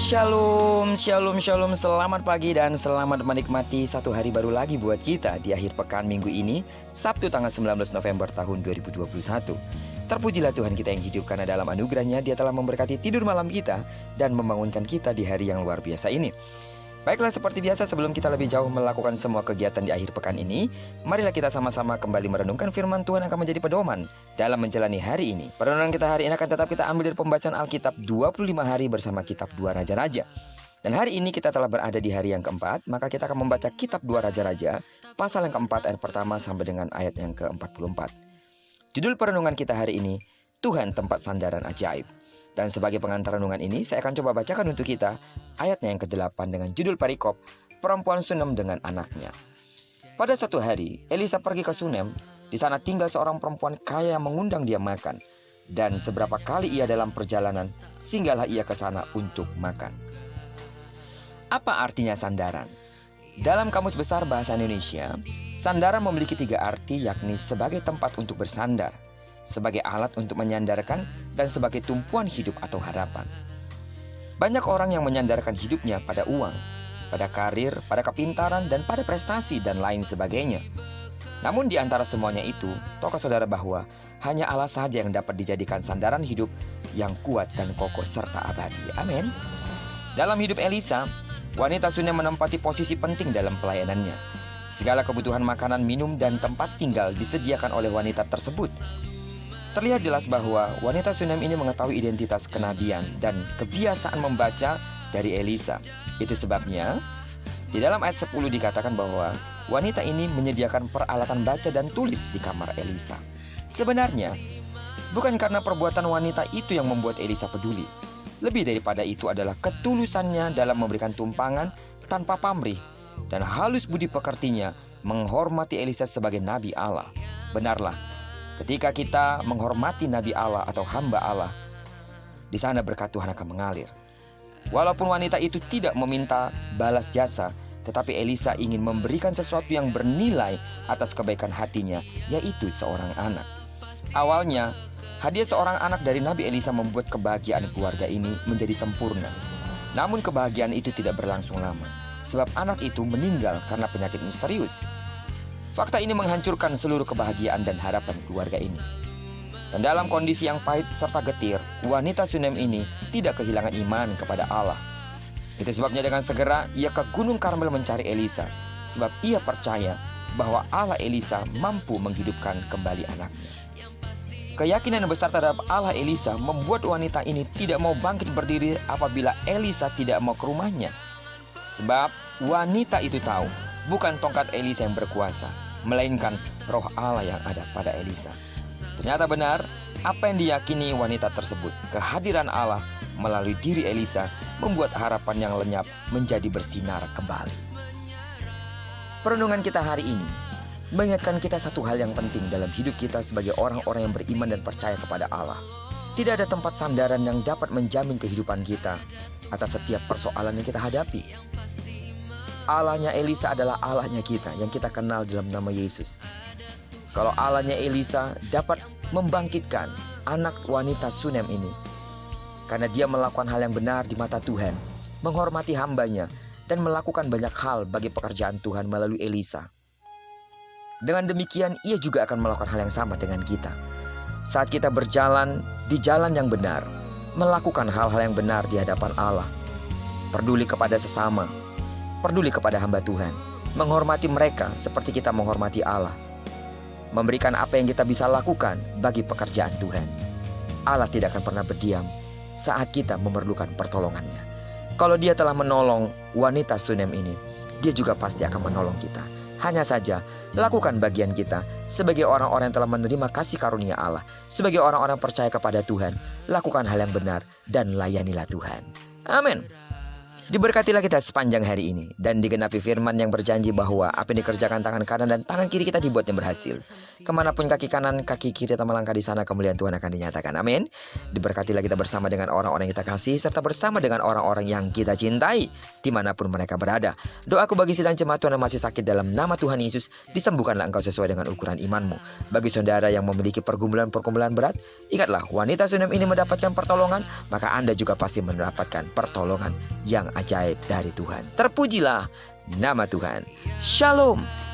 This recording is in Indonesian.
Shalom, shalom, shalom. Selamat pagi dan selamat menikmati satu hari baru lagi buat kita di akhir pekan minggu ini, Sabtu tanggal 19 November tahun 2021. Terpujilah Tuhan kita yang hidup, karena dalam anugerahnya Dia telah memberkati tidur malam kita dan membangunkan kita di hari yang luar biasa ini. Baiklah, seperti biasa sebelum kita lebih jauh melakukan semua kegiatan di akhir pekan ini, marilah kita sama-sama kembali merenungkan firman Tuhan yang akan menjadi pedoman dalam menjalani hari ini. Perenungan kita hari ini akan tetap kita ambil dari pembacaan Alkitab 25 hari bersama kitab 2 Raja-Raja. Dan hari ini kita telah berada di hari yang keempat, maka kita akan membaca kitab 2 Raja-Raja, pasal yang keempat ayat pertama sampai dengan ayat yang ke-44. Judul perenungan kita hari ini, Tuhan tempat sandaran ajaib. Dan sebagai pengantar renungan ini, saya akan coba bacakan untuk kita ayatnya yang ke-8 dengan judul perikop, Perempuan Sunem dengan anaknya. Pada suatu hari, Elisa pergi ke Sunem. Di sana tinggal seorang perempuan kaya yang mengundang dia makan. Dan seberapa kali ia dalam perjalanan, singgahlah ia ke sana untuk makan. Apa artinya sandaran? Dalam Kamus Besar Bahasa Indonesia, sandaran memiliki 3 arti, yakni sebagai tempat untuk bersandar, sebagai alat untuk menyandarkan, dan sebagai tumpuan hidup atau harapan. Banyak orang yang menyandarkan hidupnya pada uang, pada karir, pada kepintaran, dan pada prestasi dan lain sebagainya. Namun di antara semuanya itu, tahukah saudara bahwa hanya Allah saja yang dapat dijadikan sandaran hidup yang kuat dan kokoh serta abadi. Amin. Dalam hidup Elisa, wanita Sunem menempati posisi penting dalam pelayanannya. Segala kebutuhan makanan, minum, dan tempat tinggal disediakan oleh wanita tersebut. Terlihat jelas bahwa wanita Sunem ini mengetahui identitas kenabian dan kebiasaan membaca dari Elisa. Itu sebabnya di dalam ayat 10 dikatakan bahwa wanita ini menyediakan peralatan baca dan tulis di kamar Elisa. Sebenarnya bukan karena perbuatan wanita itu yang membuat Elisa peduli. Lebih daripada itu adalah ketulusannya dalam memberikan tumpangan tanpa pamrih, dan halus budi pekertinya menghormati Elisa sebagai nabi Allah. Benarlah, ketika kita menghormati nabi Allah atau hamba Allah, di sana berkat Tuhan akan mengalir. Walaupun wanita itu tidak meminta balas jasa, tetapi Elisa ingin memberikan sesuatu yang bernilai atas kebaikan hatinya, yaitu seorang anak. Awalnya, hadiah seorang anak dari Nabi Elisa membuat kebahagiaan keluarga ini menjadi sempurna. Namun kebahagiaan itu tidak berlangsung lama, sebab anak itu meninggal karena penyakit misterius. Fakta ini menghancurkan seluruh kebahagiaan dan harapan keluarga ini. Dan dalam kondisi yang pahit serta getir, wanita Sunem ini tidak kehilangan iman kepada Allah. Itu sebabnya dengan segera ia ke Gunung Karmel mencari Elisa, sebab ia percaya bahwa Allah Elisa mampu menghidupkan kembali anaknya. Keyakinan yang besar terhadap Allah Elisa membuat wanita ini tidak mau bangkit berdiri apabila Elisa tidak mau ke rumahnya. Sebab wanita itu tahu, bukan tongkat Elisa yang berkuasa, melainkan roh Allah yang ada pada Elisa. Ternyata benar apa yang diyakini wanita tersebut. Kehadiran Allah melalui diri Elisa membuat harapan yang lenyap menjadi bersinar kembali. Perenungan kita hari ini mengingatkan kita satu hal yang penting dalam hidup kita sebagai orang-orang yang beriman dan percaya kepada Allah. Tidak ada tempat sandaran yang dapat menjamin kehidupan kita atas setiap persoalan yang kita hadapi. Allahnya Elisa adalah Allahnya kita yang kita kenal dalam nama Yesus. Kalau Allahnya Elisa dapat membangkitkan anak wanita Sunem ini, karena dia melakukan hal yang benar di mata Tuhan, menghormati hambanya, dan melakukan banyak hal bagi pekerjaan Tuhan melalui Elisa. Dengan demikian ia juga akan melakukan hal yang sama dengan kita. Saat kita berjalan di jalan yang benar, melakukan hal-hal yang benar di hadapan Allah, peduli kepada sesama, peduli kepada hamba Tuhan, menghormati mereka seperti kita menghormati Allah, memberikan apa yang kita bisa lakukan bagi pekerjaan Tuhan. Allah tidak akan pernah berdiam saat kita memerlukan pertolongannya. Kalau Dia telah menolong wanita Sunem ini, Dia juga pasti akan menolong kita. Hanya saja lakukan bagian kita sebagai orang-orang yang telah menerima kasih karunia Allah, sebagai orang-orang percaya kepada Tuhan. Lakukan hal yang benar dan layanilah Tuhan. Amin. Diberkatilah kita sepanjang hari ini dan digenapi firman yang berjanji bahwa apa yang dikerjakan tangan kanan dan tangan kiri kita dibuatnya berhasil. Kemanapun kaki kanan, kaki kiri kita melangkah di sana kemuliaan Tuhan akan dinyatakan. Amin. Diberkatilah kita bersama dengan orang-orang yang kita kasih serta bersama dengan orang-orang yang kita cintai dimanapun mereka berada. Doaku bagi sedang jemaat Tuhan yang masih sakit dalam nama Tuhan Yesus, disembuhkanlah engkau sesuai dengan ukuran imanmu. Bagi saudara yang memiliki pergumulan-pergumulan berat, ingatlah wanita Shunem ini mendapatkan pertolongan, maka Anda juga pasti mendapatkan pertolongan yang ajaib dari Tuhan. Terpujilah nama Tuhan. Shalom.